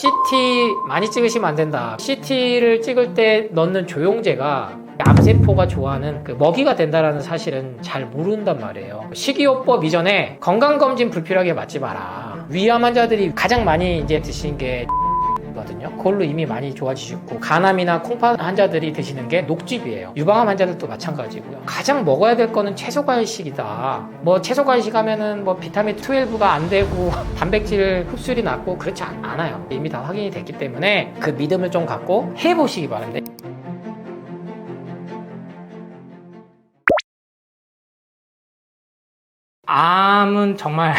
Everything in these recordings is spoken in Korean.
CT 많이 찍으시면 안 된다. CT를 찍을 때 넣는 조영제가 암세포가 좋아하는 그 먹이가 된다라는 사실은 잘 모른단 말이에요. 식이요법 이전에 건강검진 불필요하게 맞지 마라. 위암 환자들이 가장 많이 이제 드시는 게 거든요. 그걸로 이미 많이 좋아지시고, 간암이나 콩팥 환자들이 드시는 게 녹즙이에요. 유방암 환자들도 마찬가지고요. 가장 먹어야 될 거는 채소과일식이다. 뭐 채소과일식 하면은 뭐 비타민 12가 안 되고 단백질 흡수율이 낮고 그렇지 않아요. 이미 다 확인이 됐기 때문에 그 믿음을 좀 갖고 해보시기 바랍니다. 암은 정말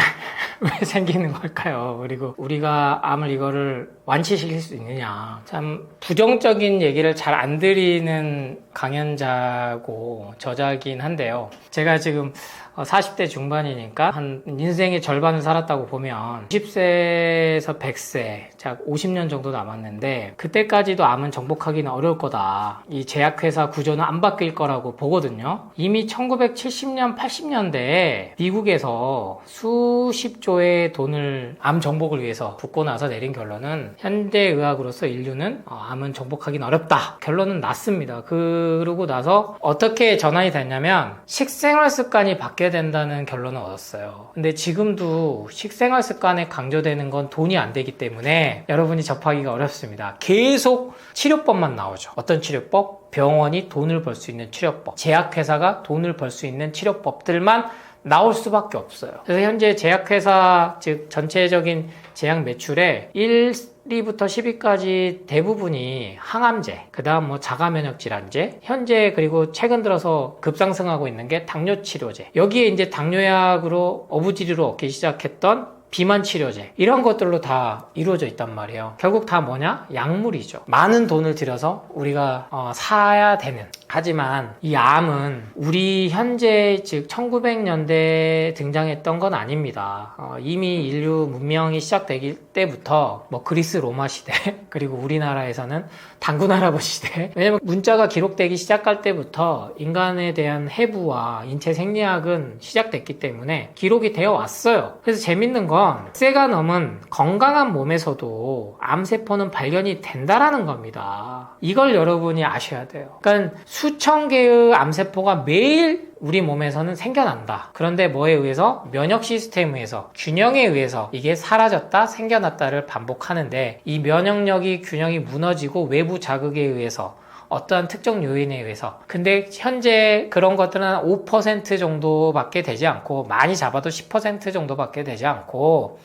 왜 생기는 걸까요? 그리고 우리가 암을 이거를 완치시킬 수 있느냐. 참 부정적인 얘기를 잘 안 드리는 강연자고 저자긴 한데요. 제가 지금 40대 중반이니까 한 인생의 절반을 살았다고 보면 90세에서 100세, 자 50년 정도 남았는데 그때까지도 암은 정복하기는 어려울 거다. 이 제약회사 구조는 안 바뀔 거라고 보거든요. 이미 1970년, 80년대에 미국에서 수십 조의 돈을 암 정복을 위해서 붓고 나서 내린 결론은 현대의학으로서 인류는 암은 정복하기는 어렵다. 결론은 났습니다. 그러고 나서 어떻게 전환이 됐냐면 식생활 습관이 바뀌어야 된다는 결론을 얻었어요. 근데 지금도 식생활 습관에 강조되는 건 돈이 안 되기 때문에 여러분이 접하기가 어렵습니다. 계속 치료법만 나오죠. 어떤 치료법? 병원이 돈을 벌 수 있는 치료법, 제약회사가 돈을 벌 수 있는 치료법들만 나올 수밖에 없어요. 그래서 현재 제약회사, 즉 전체적인 제약 매출의 1위부터 10위까지 대부분이 항암제, 그 다음 뭐 자가면역질환제, 현재 그리고 최근 들어서 급상승하고 있는 게 당뇨치료제, 여기에 이제 당뇨약으로 어부지리로 얻기 시작했던 비만 치료제, 이런 것들로 다 이루어져 있단 말이에요. 결국 다 뭐냐? 약물이죠. 많은 돈을 들여서 우리가 사야 되는. 하지만 이 암은 우리 현재 즉 1900년대에 등장했던 건 아닙니다. 이미 인류 문명이 시작되기 때부터 뭐 그리스 로마 시대 그리고 우리나라에서는 단군 할아버지 시대, 왜냐면 문자가 기록되기 시작할 때부터 인간에 대한 해부와 인체 생리학은 시작됐기 때문에 기록이 되어 왔어요. 그래서 재밌는 건 세가 넘은 건강한 몸에서도 암세포는 발견이 된다라는 겁니다. 이걸 여러분이 아셔야 돼요. 그러니까 수천 개의 암세포가 매일 우리 몸에서는 생겨난다. 그런데 뭐에 의해서? 면역 시스템에 의해서, 균형에 의해서 이게 사라졌다, 생겨났다를 반복하는데, 이 면역력이 균형이 무너지고 외부 자극에 의해서, 어떠한 특정 요인에 의해서. 근데 현재 그런 것들은 한 5% 정도밖에 되지 않고, 많이 잡아도 10% 정도밖에 되지 않고,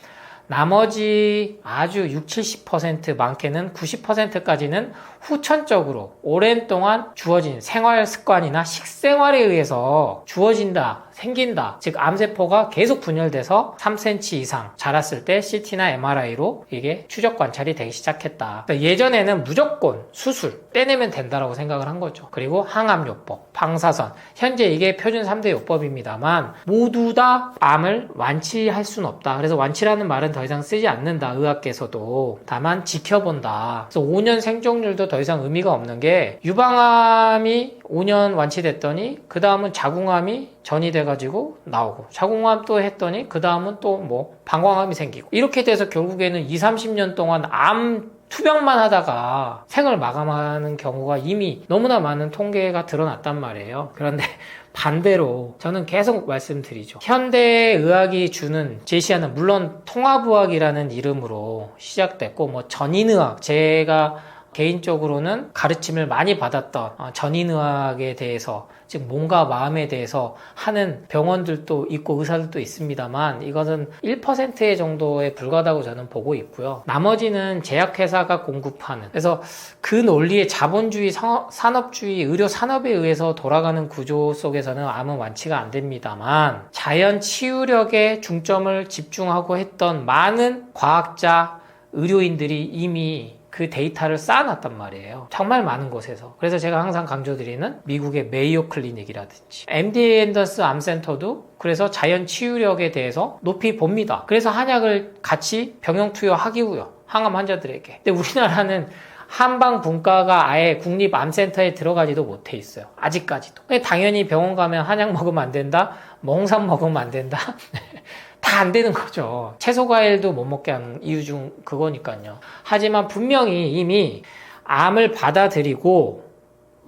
나머지 아주 60, 70% 많게는 90%까지는 후천적으로 오랜 동안 주어진 생활 습관이나 식생활에 의해서 주어진다, 생긴다. 즉 암세포가 계속 분열돼서 3cm 이상 자랐을 때 CT나 MRI로 이게 추적 관찰이 되기 시작했다. 그러니까 예전에는 무조건 수술, 떼내면 된다라고 생각을 한 거죠. 그리고 항암요법, 방사선, 현재 이게 표준 3대 요법입니다만 모두 다 암을 완치할 수는 없다. 그래서 완치라는 말은 더 이상 쓰지 않는다, 의학계에서도. 다만 지켜본다. 그래서 5년 생존율도 더 이상 의미가 없는 게, 유방암이 5년 완치됐더니 그 다음은 자궁암이 전이 돼가지고 나오고, 자궁암 또 했더니 그 다음은 또 뭐 방광암이 생기고, 이렇게 돼서 결국에는 20, 30년 동안 암 투병만 하다가 생을 마감하는 경우가 이미 너무나 많은 통계가 드러났단 말이에요. 그런데 반대로 저는 계속 말씀드리죠. 현대의학이 주는, 제시하는, 물론 통합의학이라는 이름으로 시작됐고, 뭐 전인의학, 제가 개인적으로는 가르침을 많이 받았던 전인의학에 대해서, 즉 몸과 마음에 대해서 하는 병원들도 있고 의사들도 있습니다만, 이것은 1% 정도에 불과하다고 저는 보고 있고요. 나머지는 제약회사가 공급하는, 그래서 그 논리의 자본주의, 산업주의, 의료 산업에 의해서 돌아가는 구조 속에서는 암은 완치가 안 됩니다만, 자연 치유력에 중점을 집중하고 했던 많은 과학자, 의료인들이 이미 그 데이터를 쌓아놨단 말이에요. 정말 많은 곳에서. 그래서 제가 항상 강조드리는 미국의 메이오 클리닉이라든지 MD 앤더슨 암센터도 그래서 자연 치유력에 대해서 높이 봅니다. 그래서 한약을 같이 병용 투여하기고요, 항암 환자들에게. 근데 우리나라는 한방 분과가 아예 국립암센터에 들어가지도 못해 있어요. 아직까지도. 당연히 병원 가면 한약 먹으면 안 된다, 몽산 먹으면 안 된다. 다 안 되는 거죠. 채소 과일도 못 먹게 하는 이유 중 그거니까요. 하지만 분명히 이미 암을 받아들이고,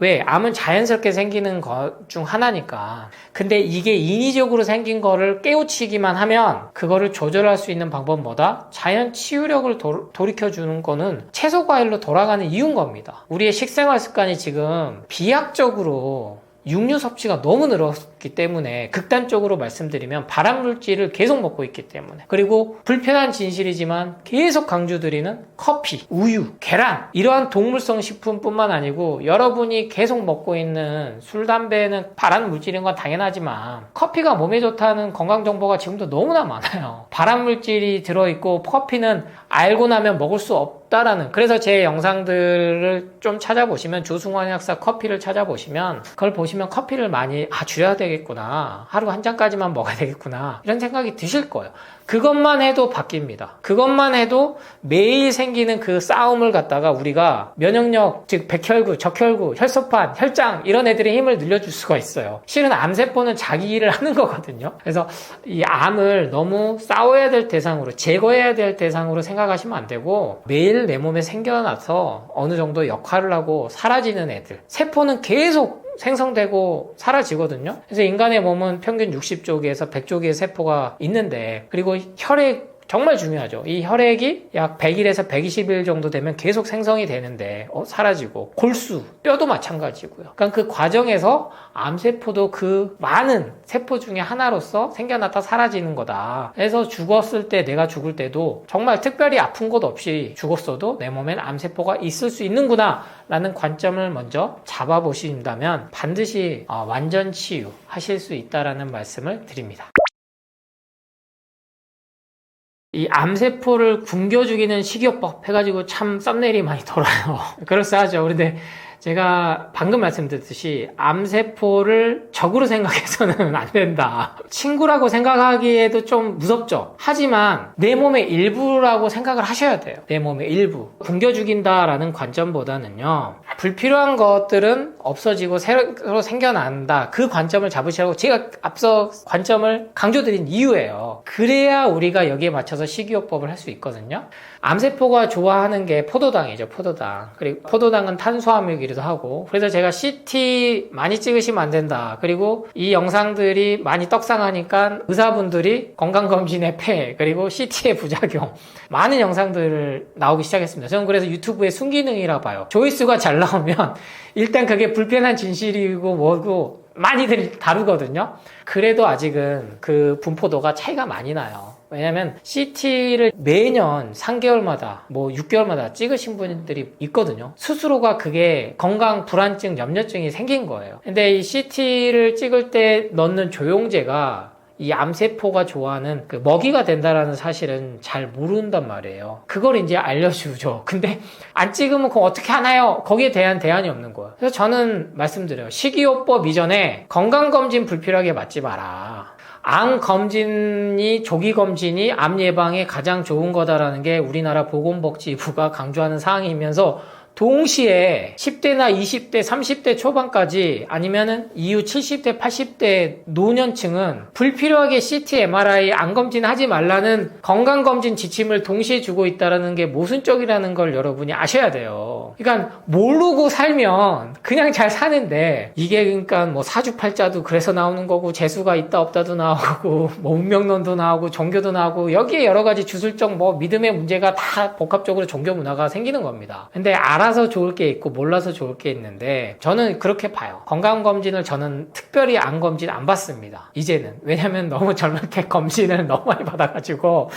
왜? 암은 자연스럽게 생기는 것 중 하나니까. 근데 이게 인위적으로 생긴 거를 깨우치기만 하면 그거를 조절할 수 있는 방법은 뭐다? 자연 치유력을 돌이켜주는 거는 채소 과일로 돌아가는 이유인 겁니다. 우리의 식생활 습관이 지금 비약적으로 육류 섭취가 너무 늘었기 때문에, 극단적으로 말씀드리면 발암물질을 계속 먹고 있기 때문에, 그리고 불편한 진실이지만 계속 강조드리는 커피, 우유, 계란, 이러한 동물성 식품뿐만 아니고 여러분이 계속 먹고 있는 술, 담배는 발암물질인 건 당연하지만 커피가 몸에 좋다는 건강정보가 지금도 너무나 많아요. 발암물질이 들어있고 커피는 알고 나면 먹을 수 없다라는, 그래서 제 영상들을 좀 찾아보시면, 조승환 약사 커피를 찾아보시면 그걸 보시면 커피를 많이 줄여야 되겠구나, 하루 한 잔까지만 먹어야 되겠구나, 이런 생각이 드실 거예요. 그것만 해도 바뀝니다. 그것만 해도 매일 생기는 그 싸움을 갖다가 우리가 면역력, 즉 백혈구, 적혈구, 혈소판, 혈장, 이런 애들의 힘을 늘려줄 수가 있어요. 실은 암세포는 자기 일을 하는 거거든요. 그래서 이 암을 너무 싸워야 될 대상으로, 제거해야 될 대상으로 생각하시면 안 되고, 매일 내 몸에 생겨나서 어느 정도 역할을 하고 사라지는 애들, 세포는 계속 생성되고 사라지거든요. 그래서 인간의 몸은 평균 60조기에서 100조기의 세포가 있는데, 그리고 혈액 정말 중요하죠. 이 혈액이 약 100일에서 120일 정도 되면 계속 생성이 되는데 사라지고, 골수, 뼈도 마찬가지고요. 그러니까 그 과정에서 암세포도 그 많은 세포 중에 하나로서 생겨났다 사라지는 거다. 그래서 죽었을 때, 내가 죽을 때도 정말 특별히 아픈 것 없이 죽었어도 내 몸엔 암세포가 있을 수 있는구나 라는 관점을 먼저 잡아보신다면 반드시 완전 치유하실 수 있다라는 말씀을 드립니다. 이 암세포를 굶겨 죽이는 식이요법 해가지고 참 썸네일이 많이 돌아요. 그럴싸하죠. 그런데 제가 방금 말씀드렸듯이 암세포를 적으로 생각해서는 안 된다. 친구라고 생각하기에도 좀 무섭죠. 하지만 내 몸의 일부라고 생각을 하셔야 돼요. 내 몸의 일부. 굶겨 죽인다라는 관점보다는요, 불필요한 것들은 없어지고 새로 생겨난다, 그 관점을 잡으시라고 제가 앞서 관점을 강조드린 이유예요. 그래야 우리가 여기에 맞춰서 식이요법을 할 수 있거든요. 암세포가 좋아하는 게 포도당이죠. 포도당. 그리고 포도당은 탄수화물이기도 하고, 그래서 제가 CT 많이 찍으시면 안 된다, 그리고 이 영상들이 많이 떡상하니까 의사분들이 건강검진의 폐, 그리고 CT의 부작용, 많은 영상들을 나오기 시작했습니다. 저는 그래서 유튜브의 순기능이라 봐요. 조회수가 잘 나오면 일단 그게 불편한 진실이고 뭐고 많이들 다루거든요. 그래도 아직은 그 분포도가 차이가 많이 나요. 왜냐면 CT를 매년 3개월마다 뭐 6개월마다 찍으신 분들이 있거든요. 스스로가 그게 건강 불안증, 염려증이 생긴 거예요. 근데 이 CT를 찍을 때 넣는 조영제가 이 암세포가 좋아하는 그 먹이가 된다라는 사실은 잘 모른단 말이에요. 그걸 이제 알려주죠. 근데 안 찍으면 그거 어떻게 하나요? 거기에 대한 대안이 없는 거예요. 그래서 저는 말씀드려요. 식이요법 이전에 건강검진 불필요하게 맞지 마라. 암 검진이, 조기 검진이 암 예방에 가장 좋은 거다라는 게 우리나라 보건복지부가 강조하는 사항이면서, 동시에 10대나 20대, 30대 초반까지 아니면은 이후 70대, 80대 노년층은 불필요하게 CT, MRI, 암 검진 하지 말라는 건강검진 지침을 동시에 주고 있다는 게 모순적이라는 걸 여러분이 아셔야 돼요. 그러니까 모르고 살면 그냥 잘 사는데, 이게 그러니까 뭐 사주팔자도 그래서 나오는 거고, 재수가 있다 없다도 나오고, 뭐 운명론도 나오고, 종교도 나오고, 여기에 여러 가지 주술적 뭐 믿음의 문제가 다 복합적으로 종교 문화가 생기는 겁니다. 근데 알아서 좋을 게 있고 몰라서 좋을 게 있는데, 저는 그렇게 봐요. 건강검진을 저는 특별히 암 검진 안 받습니다, 이제는. 왜냐면 너무 젊을 때 검진을 너무 많이 받아가지고,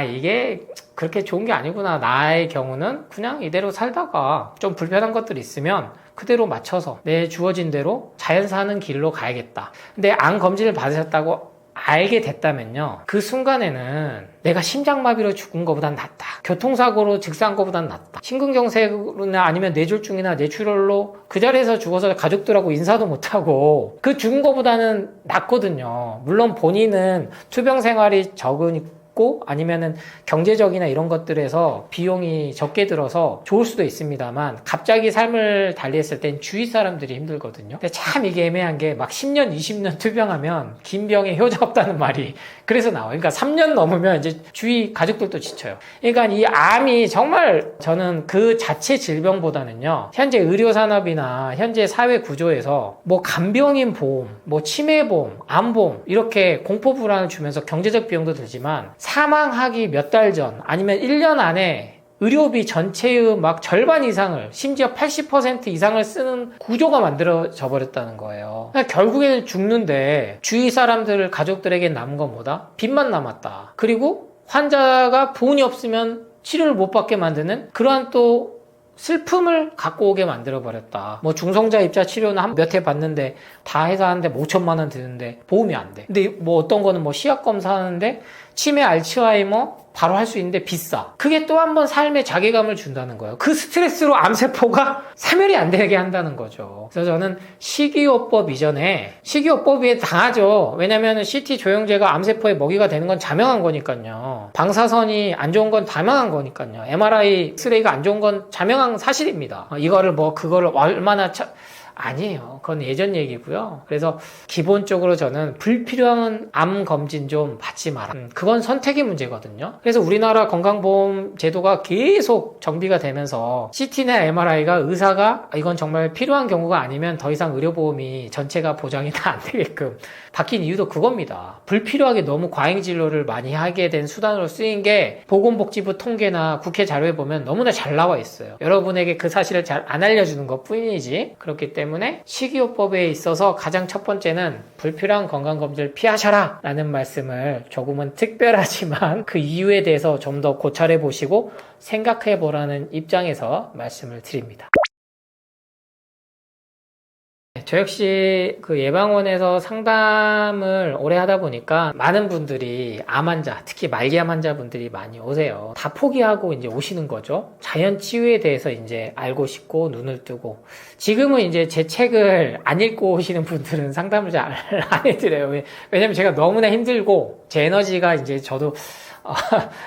이게 그렇게 좋은 게 아니구나. 나의 경우는 그냥 이대로 살다가 좀 불편한 것들이 있으면 그대로 맞춰서 내 주어진 대로 자연 사는 길로 가야겠다. 근데 암 검진을 받으셨다고 알게 됐다면요, 그 순간에는 내가 심장마비로 죽은 것보단 낫다, 교통사고로 직사한 것보단 낫다, 심근경색이나 아니면 뇌졸중이나 뇌출혈로 그 자리에서 죽어서 가족들하고 인사도 못하고 그 죽은 것보다는 낫거든요. 물론 본인은 투병 생활이 적으니까 적고 아니면은 경제적이나 이런 것들에서 비용이 적게 들어서 좋을 수도 있습니다만 갑자기 삶을 달리했을 땐 주위 사람들이 힘들거든요. 근데 참 이게 애매한 게 막 10년, 20년 투병하면 긴 병에 효자 없다는 말이 그래서 나와요. 그러니까 3년 넘으면 이제 주위 가족들도 지쳐요. 그러니까 이 암이 정말 저는 그 자체 질병보다는요, 현재 의료산업이나 현재 사회 구조에서 뭐 간병인 보험, 뭐 치매보험, 암보험 이렇게 공포불안을 주면서 경제적 비용도 들지만 사망하기 몇 달 전 아니면 1년 안에 의료비 전체의 막 절반 이상을 심지어 80% 이상을 쓰는 구조가 만들어져 버렸다는 거예요. 그러니까 결국에는 죽는데 주위 사람들 가족들에게 남은 건 뭐다? 빚만 남았다. 그리고 환자가 돈이 없으면 치료를 못 받게 만드는 그러한 또 슬픔을 갖고 오게 만들어버렸다. 뭐 중성자 입자 치료는 한 몇 회 받는데 다 해서 하는데 뭐 5천만 원 드는데 보험이 안 돼. 근데 뭐 어떤 거는 뭐 시약 검사하는데 치매, 알츠하이머 바로 할 수 있는데 비싸. 그게 또 한 번 삶에 자괴감을 준다는 거예요. 그 스트레스로 암세포가 사멸이 안 되게 한다는 거죠. 그래서 저는 식이요법 이전에 식이요법에 당하죠. 왜냐면 CT 조영제가 암세포의 먹이가 되는 건 자명한 거니까요. 방사선이 안 좋은 건 자명한 거니까요. MRI, 엑스레이가 안 좋은 건 자명한 사실입니다. 이거를 뭐 그거를 얼마나 아니에요. 그건 예전 얘기고요. 그래서 기본적으로 저는 불필요한 암 검진 좀 받지 마라. 그건 선택의 문제거든요. 그래서 우리나라 건강보험 제도가 계속 정비가 되면서 CT나 MRI가 의사가 이건 정말 필요한 경우가 아니면 더 이상 의료보험이 전체가 보장이 다 안 되게끔 바뀐 이유도 그겁니다. 불필요하게 너무 과잉진료를 많이 하게 된 수단으로 쓰인 게 보건복지부 통계나 국회 자료에 보면 너무나 잘 나와 있어요. 여러분에게 그 사실을 잘 안 알려주는 것 뿐이지. 그렇기 때문에 식이요법에 있어서 가장 첫 번째는 불필요한 건강검진을 피하셔라 라는 말씀을 조금은 특별하지만 그 이유에 대해서 좀 더 고찰해 보시고 생각해 보라는 입장에서 말씀을 드립니다. 저 역시 그 예방원에서 상담을 오래 하다 보니까 많은 분들이 암 환자, 특히 말기암 환자분들이 많이 오세요. 다 포기하고 이제 오시는 거죠. 자연 치유에 대해서 이제 알고 싶고 눈을 뜨고. 지금은 이제 제 책을 안 읽고 오시는 분들은 상담을 잘 안 해드려요. 왜냐면 제가 너무나 힘들고 제 에너지가 이제 저도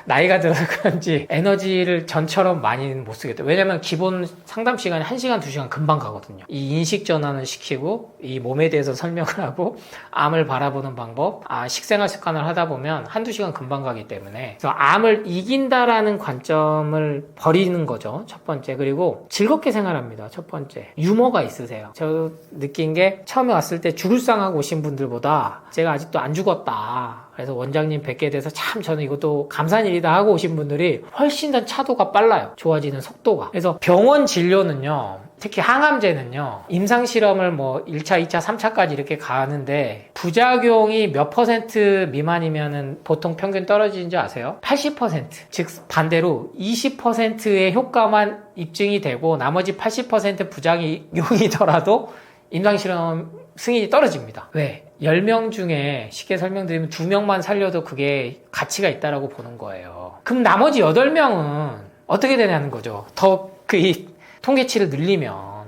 나이가 들어서 그런지 에너지를 전처럼 많이는 못 쓰겠다. 왜냐면 기본 상담 시간이 1시간, 2시간 금방 가거든요. 이 인식 전환을 시키고 이 몸에 대해서 설명을 하고 암을 바라보는 방법, 식생활 습관을 하다 보면 1-2시간 금방 가기 때문에 그래서 암을 이긴다라는 관점을 버리는 거죠. 첫 번째. 그리고 즐겁게 생활합니다. 첫 번째. 유머가 있으세요. 저 느낀 게 처음에 왔을 때 죽을 상하고 오신 분들보다 제가 아직도 안 죽었다. 그래서 원장님 뵙게 돼서 참 저는 이것도 감사한 일이다 하고 오신 분들이 훨씬 더 차도가 빨라요. 좋아지는 속도가. 그래서 병원 진료는요, 특히 항암제는요, 임상실험을 뭐 1차, 2차, 3차까지 이렇게 가는데 부작용이 몇 % 미만이면은 보통 평균 떨어지는지 아세요? 80%. 즉 반대로 20%의 효과만 입증이 되고 나머지 80% 부작용이더라도 임상실험 승인이 떨어집니다. 왜? 10명 중에 쉽게 설명드리면 2명만 살려도 그게 가치가 있다라고 보는 거예요. 그럼 나머지 8명은 어떻게 되냐는 거죠. 더 이 통계치를 늘리면요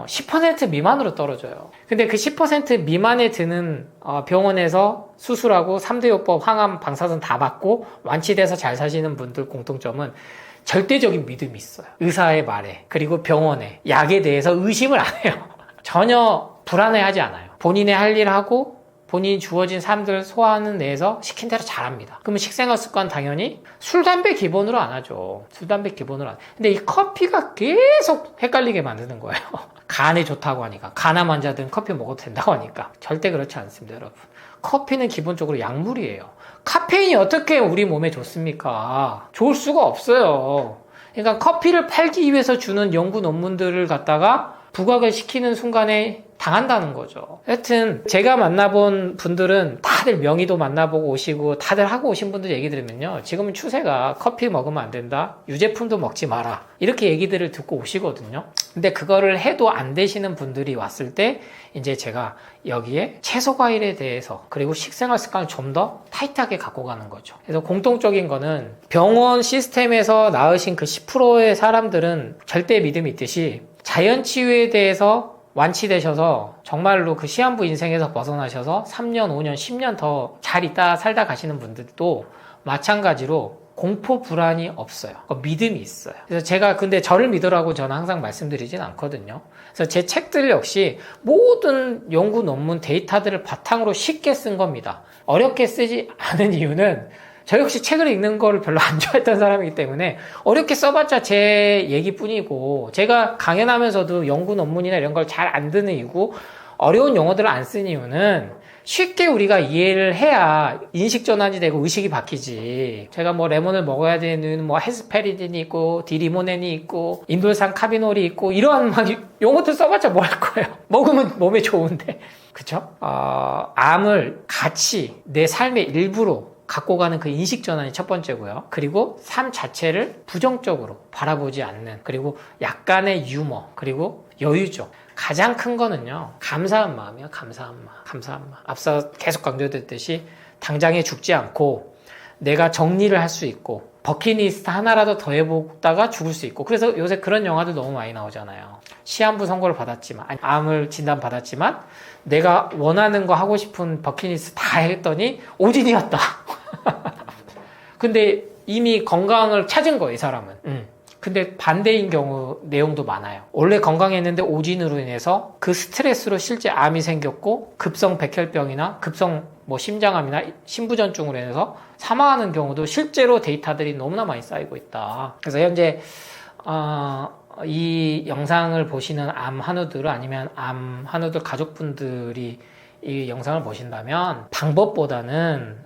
10% 미만으로 떨어져요. 근데 그 10% 미만에 드는 병원에서 수술하고 3대 요법, 항암, 방사선 다 받고 완치돼서 잘 사시는 분들 공통점은 절대적인 믿음이 있어요. 의사의 말에, 그리고 병원에, 약에 대해서 의심을 안 해요. 전혀 불안해하지 않아요. 본인의 할 일 하고 본인이 주어진 삶들을 소화하는 데에서 시킨 대로 잘합니다. 그러면 식생활 습관 당연히 술, 담배 기본으로 안 하죠. 술, 담배 기본으로 안. 근데 이 커피가 계속 헷갈리게 만드는 거예요. 간에 좋다고 하니까. 간암 환자들은 커피 먹어도 된다고 하니까. 절대 그렇지 않습니다, 여러분. 커피는 기본적으로 약물이에요. 카페인이 어떻게 우리 몸에 좋습니까? 좋을 수가 없어요. 그러니까 커피를 팔기 위해서 주는 연구 논문들을 갖다가 부각을 시키는 순간에 당한다는 거죠. 하여튼 제가 만나본 분들은 다들 명의도 만나보고 오시고 다들 하고 오신 분들 얘기 들으면요, 지금은 추세가 커피 먹으면 안 된다, 유제품도 먹지 마라, 이렇게 얘기들을 듣고 오시거든요. 근데 그거를 해도 안 되시는 분들이 왔을 때 이제 제가 여기에 채소 과일에 대해서 그리고 식생활 습관을 좀 더 타이트하게 갖고 가는 거죠. 그래서 공통적인 거는 병원 시스템에서 낳으신 그 10%의 사람들은 절대 믿음이 있듯이 자연치유에 대해서 완치되셔서 정말로 그 시한부 인생에서 벗어나셔서 3년, 5년, 10년 더 잘 있다 살다 가시는 분들도 마찬가지로 공포 불안이 없어요. 믿음이 있어요. 그래서 제가 근데 저를 믿으라고 저는 항상 말씀드리진 않거든요. 그래서 제 책들 역시 모든 연구 논문 데이터들을 바탕으로 쉽게 쓴 겁니다. 어렵게 쓰지 않은 이유는 저 역시 책을 읽는 거를 별로 안 좋아했던 사람이기 때문에 어렵게 써봤자 제 얘기뿐이고, 제가 강연하면서도 연구 논문이나 이런 걸 잘 안 듣는 이유고, 어려운 용어들을 안 쓴 이유는 쉽게 우리가 이해를 해야 인식 전환이 되고 의식이 바뀌지. 제가 뭐 레몬을 먹어야 되는 뭐 헤스페리딘이 있고 디리모넨이 있고 인돌산 카비놀이 있고 이런 막 용어들 써봤자 뭐 할 거예요. 먹으면 몸에 좋은데. 그쵸? 암을 같이 내 삶의 일부로 갖고 가는 그 인식 전환이 첫 번째고요. 그리고 삶 자체를 부정적으로 바라보지 않는, 그리고 약간의 유머, 그리고 여유죠. 가장 큰 거는요, 감사한 마음이에요. 감사한 마음. 앞서 계속 강조드렸듯이 당장에 죽지 않고 내가 정리를 할 수 있고 버킷리스트 하나라도 더 해보다가 죽을 수 있고. 그래서 요새 그런 영화들 너무 많이 나오잖아요. 시한부 선고를 받았지만, 암을 진단받았지만 내가 원하는 거 하고 싶은 버킷리스트 다 했더니 오진이었다. 근데 이미 건강을 찾은 거예요, 이 사람은. 근데 반대인 경우 내용도 많아요. 원래 건강했는데 오진으로 인해서 그 스트레스로 실제 암이 생겼고, 급성 백혈병이나 급성 뭐 심장암이나 심부전증으로 인해서 사망하는 경우도 실제로 데이터들이 너무나 많이 쌓이고 있다. 그래서 현재 이 영상을 보시는 암 한우들, 아니면 암 한우들 가족분들이 이 영상을 보신다면 방법보다는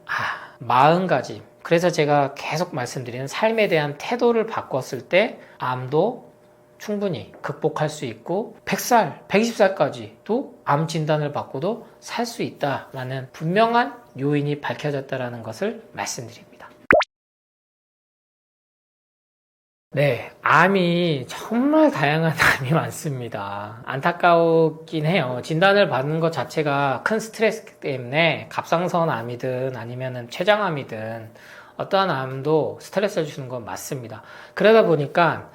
마음가짐, 그래서 제가 계속 말씀드리는 삶에 대한 태도를 바꿨을 때 암도 충분히 극복할 수 있고 100살, 120살까지도 암 진단을 받고도 살 수 있다라는 분명한 요인이 밝혀졌다는 것을 말씀드립니다. 네, 암이 정말 다양한 암이 많습니다. 안타까우긴 해요. 진단을 받는 것 자체가 큰 스트레스 때문에 갑상선 암이든 아니면은 췌장암이든 어떠한 암도 스트레스를 주는 건 맞습니다. 그러다 보니까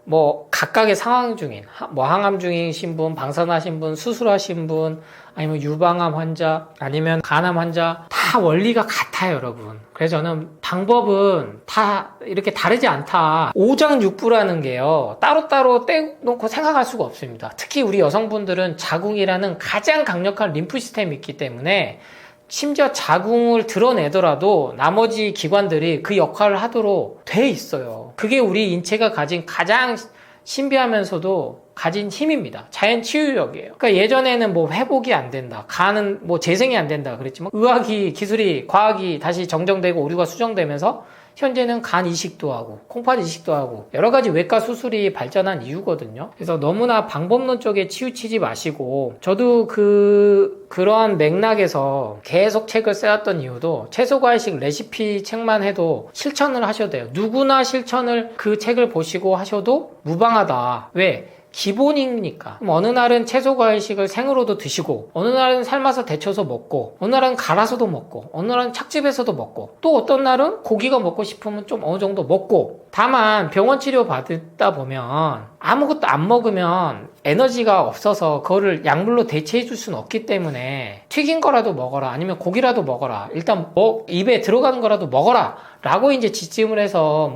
뭐 각각의 상황 중인, 뭐 항암 중이신 분, 방사하신 분, 수술하신 분, 아니면 유방암 환자, 아니면 간암 환자, 다 원리가 같아요, 여러분. 그래서 저는 방법은 다 이렇게 다르지 않다. 오장육부라는 게요, 따로따로 떼놓고 생각할 수가 없습니다. 특히 우리 여성분들은 자궁이라는 가장 강력한 림프 시스템이 있기 때문에 심지어 자궁을 드러내더라도 나머지 기관들이 그 역할을 하도록 돼 있어요. 그게 우리 인체가 가진 가장 신비하면서도 가진 힘입니다. 자연 치유력이에요. 그러니까 예전에는 뭐 회복이 안 된다, 간은 뭐 재생이 안 된다 그랬지만, 의학이, 기술이, 과학이 다시 정정되고 오류가 수정되면서 현재는 간 이식도 하고 콩팥 이식도 하고 여러 가지 외과 수술이 발전한 이유거든요. 그래서 너무나 방법론 쪽에 치우치지 마시고, 저도 그러한 맥락에서 계속 책을 써왔던 이유도, 채소과일식 레시피 책만 해도 실천을 하셔도 돼요. 누구나 실천을 그 책을 보시고 하셔도 무방하다. 왜? 기본이니까. 그럼 어느 날은 채소과일식을 생으로도 드시고, 어느 날은 삶아서 데쳐서 먹고, 어느 날은 갈아서도 먹고, 어느 날은 착즙해서도 먹고, 또 어떤 날은 고기가 먹고 싶으면 좀 어느 정도 먹고. 다만 병원 치료 받다 보면 아무것도 안 먹으면 에너지가 없어서 그거를 약물로 대체해 줄 수는 없기 때문에 튀긴 거라도 먹어라, 아니면 고기라도 먹어라, 일단 입에 들어가는 거라도 먹어라 라고 이제 지침을 해서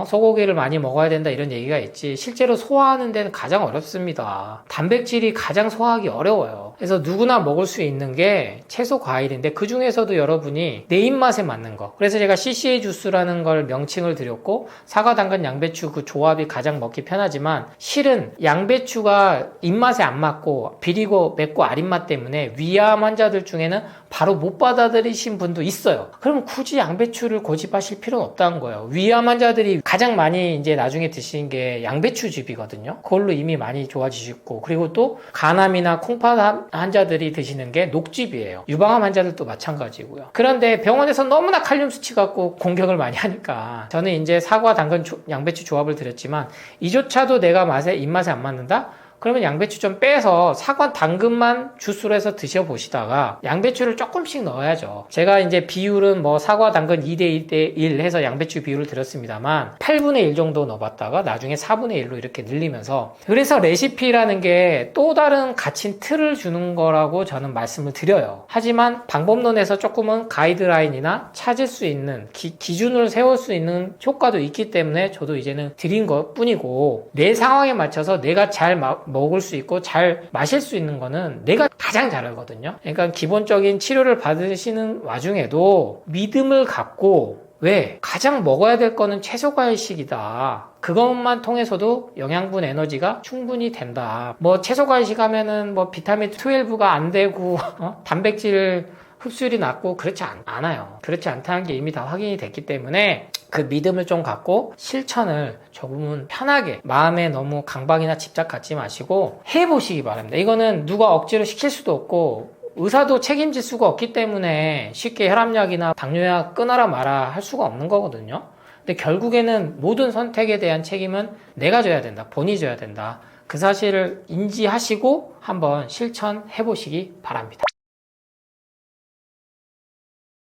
소고기를 많이 먹어야 된다 이런 얘기가 있지, 실제로 소화하는 데는 가장 어렵습니다. 단백질이 가장 소화하기 어려워요. 그래서 누구나 먹을 수 있는 게 채소 과일인데, 그 중에서도 여러분이 내 입맛에 맞는 거, 그래서 제가 CCA 주스라는 걸 명칭을 드렸고, 사과, 당근, 양배추 그 조합이 가장 먹기 편하지만, 실은 양배추가 입맛에 안 맞고 비리고 맵고 아린맛 때문에 위암 환자들 중에는 바로 못 받아들이신 분도 있어요. 그럼 굳이 양배추를 고집하실 필요는 없다는 거예요. 위암 환자들이 가장 많이 이제 나중에 드시는 게 양배추즙이거든요. 그걸로 이미 많이 좋아지시고, 그리고 또 간암이나 콩팥 환자들이 드시는 게 녹즙이에요. 유방암 환자들도 마찬가지고요. 그런데 병원에서 너무나 칼륨 수치 갖고 공격을 많이 하니까 저는 이제 사과, 당근, 양배추 조합을 드렸지만, 이조차도 내가 입맛에 안 맞는다? 그러면 양배추 좀 빼서 사과 당근만 주스로 해서 드셔보시다가 양배추를 조금씩 넣어야죠. 제가 이제 비율은 뭐 사과 당근 2대1대1 해서 양배추 비율을 드렸습니다만 8분의 1 정도 넣어봤다가 나중에 4분의 1로 이렇게 늘리면서, 그래서 레시피라는 게 또 다른 갇힌 틀을 주는 거라고 저는 말씀을 드려요. 하지만 방법론에서 조금은 가이드라인이나 찾을 수 있는 기준을 세울 수 있는 효과도 있기 때문에 저도 이제는 드린 것 뿐이고, 내 상황에 맞춰서 내가 잘 먹을 수 있고 잘 마실 수 있는 거는 내가 가장 잘 알거든요. 그러니까 기본적인 치료를 받으시는 와중에도 믿음을 갖고, 왜? 가장 먹어야 될 거는 채소과일식이다. 그것만 통해서도 영양분 에너지가 충분히 된다. 뭐 채소과일식 하면은 뭐 비타민 12가 안 되고 단백질 흡수율이 낮고 그렇지 않아요. 그렇지 않다는 게 이미 다 확인이 됐기 때문에 그 믿음을 좀 갖고 실천을 조금은 편하게, 마음에 너무 강박이나 집착 갖지 마시고 해보시기 바랍니다. 이거는 누가 억지로 시킬 수도 없고 의사도 책임질 수가 없기 때문에 쉽게 혈압약이나 당뇨약 끊어라 마라 할 수가 없는 거거든요. 근데 결국에는 모든 선택에 대한 책임은 내가 져야 된다. 본인이 져야 된다. 그 사실을 인지하시고 한번 실천해 보시기 바랍니다.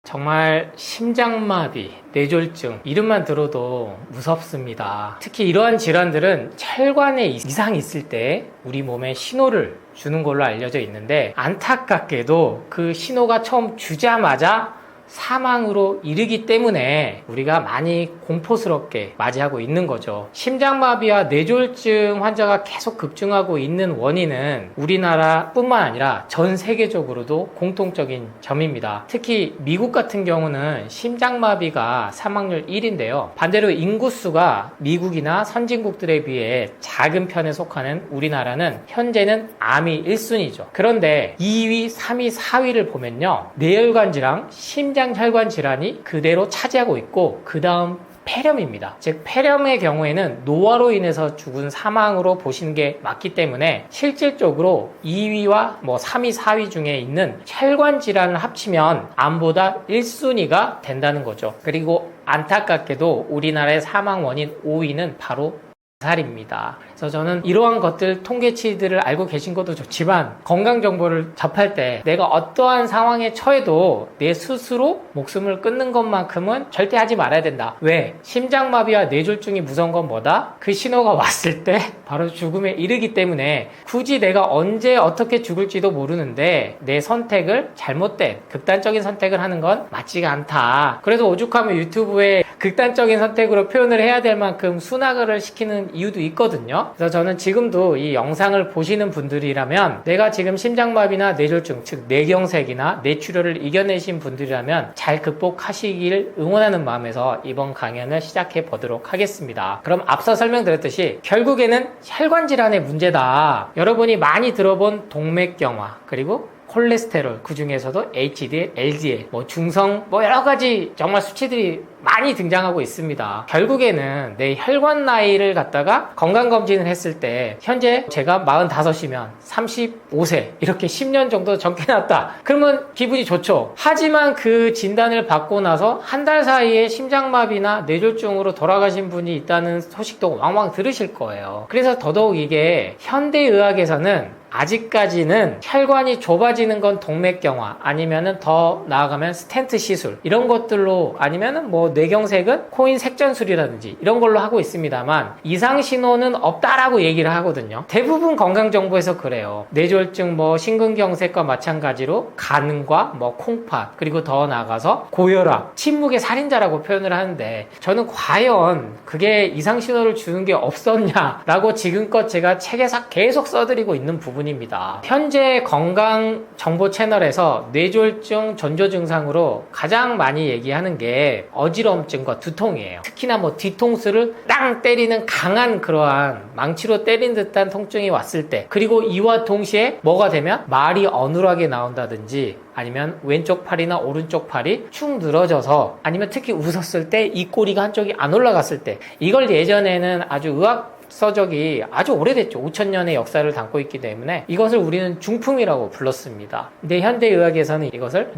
정말 심장마비, 뇌졸중 이름만 들어도 무섭습니다. 특히 이러한 질환들은 혈관에 이상이 있을 때 우리 몸에 신호를 주는 걸로 알려져 있는데, 안타깝게도 그 신호가 처음 주자마자 사망으로 이르기 때문에 우리가 많이 공포스럽게 맞이하고 있는 거죠. 심장마비와 뇌졸중 환자가 계속 급증하고 있는 원인은 우리나라뿐만 아니라 전 세계적으로도 공통적인 점입니다. 특히 미국 같은 경우는 심장마비가 사망률 1인데요. 반대로 인구수가 미국이나 선진국들에 비해 작은 편에 속하는 우리나라는 현재는 암이 1순위죠. 그런데 2위, 3위, 4위를 보면요, 뇌혈관 질환, 심장혈관 질환이 그대로 차지하고 있고, 그 다음 폐렴입니다. 즉 폐렴의 경우에는 노화로 인해서 죽은 사망으로 보시는 게 맞기 때문에 실질적으로 2위와 뭐 3위, 4위 중에 있는 혈관 질환을 합치면 암보다 1순위가 된다는 거죠. 그리고 안타깝게도 우리나라의 사망 원인 5위는 바로 살입니다. 그래서 저는 이러한 것들, 통계치들을 알고 계신 것도 좋지만 건강 정보를 접할 때 내가 어떠한 상황에 처해도 내 스스로 목숨을 끊는 것만큼은 절대 하지 말아야 된다. 왜? 심장마비와 뇌졸중이 무서운 건 뭐다? 그 신호가 왔을 때 바로 죽음에 이르기 때문에 굳이 내가 언제 어떻게 죽을지도 모르는데 내 선택을, 잘못된 극단적인 선택을 하는 건 맞지가 않다. 그래서 오죽하면 유튜브에 극단적인 선택으로 표현을 해야 될 만큼 순화를 시키는 이유도 있거든요. 그래서 저는 지금도 이 영상을 보시는 분들이라면, 내가 지금 심장마비나 뇌졸중, 즉 뇌경색이나 뇌출혈을 이겨내신 분들이라면 잘 극복하시길 응원하는 마음에서 이번 강연을 시작해 보도록 하겠습니다. 그럼 앞서 설명드렸듯이 결국에는 혈관 질환의 문제다. 여러분이 많이 들어본 동맥경화, 그리고 콜레스테롤, 그 중에서도 HDL, LDL, 중성, 여러 가지 정말 수치들이 많이 등장하고 있습니다. 결국에는 내 혈관 나이를 갖다가 건강검진을 했을 때, 현재 제가 45이면 35세, 이렇게 10년 정도 적게 났다. 그러면 기분이 좋죠. 하지만 그 진단을 받고 나서 한 달 사이에 심장마비나 뇌졸중으로 돌아가신 분이 있다는 소식도 왕왕 들으실 거예요. 그래서 더더욱 이게 현대의학에서는 아직까지는 혈관이 좁아지는 건 동맥경화, 아니면은 더 나아가면 스텐트 시술, 이런 것들로, 아니면은 뇌경색은 코인 색전술이라든지 이런 걸로 하고 있습니다만, 이상 신호는 없다라고 얘기를 하거든요. 대부분 건강정보에서 그래요. 뇌졸중, 심근경색과 마찬가지로 간과 콩팥, 그리고 더 나아가서 고혈압, 침묵의 살인자라고 표현을 하는데, 저는 과연 그게 이상 신호를 주는 게 없었냐라고 지금껏 제가 책에서 계속 써드리고 있는 부분입니다. 현재 건강정보 채널에서 뇌졸중 전조 증상으로 가장 많이 얘기하는 게 어지러움증과 두통이에요. 특히나 뒤통수를 땅 때리는 강한 그러한 망치로 때린 듯한 통증이 왔을 때, 그리고 이와 동시에 뭐가 되면 말이 어눌하게 나온다든지, 아니면 왼쪽 팔이나 오른쪽 팔이 축 늘어져서, 아니면 특히 웃었을 때 입꼬리가 한쪽이 안 올라갔을 때, 이걸 예전에는 아주 의학서적이 아주 오래됐죠. 5000년의 역사를 담고 있기 때문에 이것을 우리는 중풍이라고 불렀습니다. 근데 현대의학에서는 이것을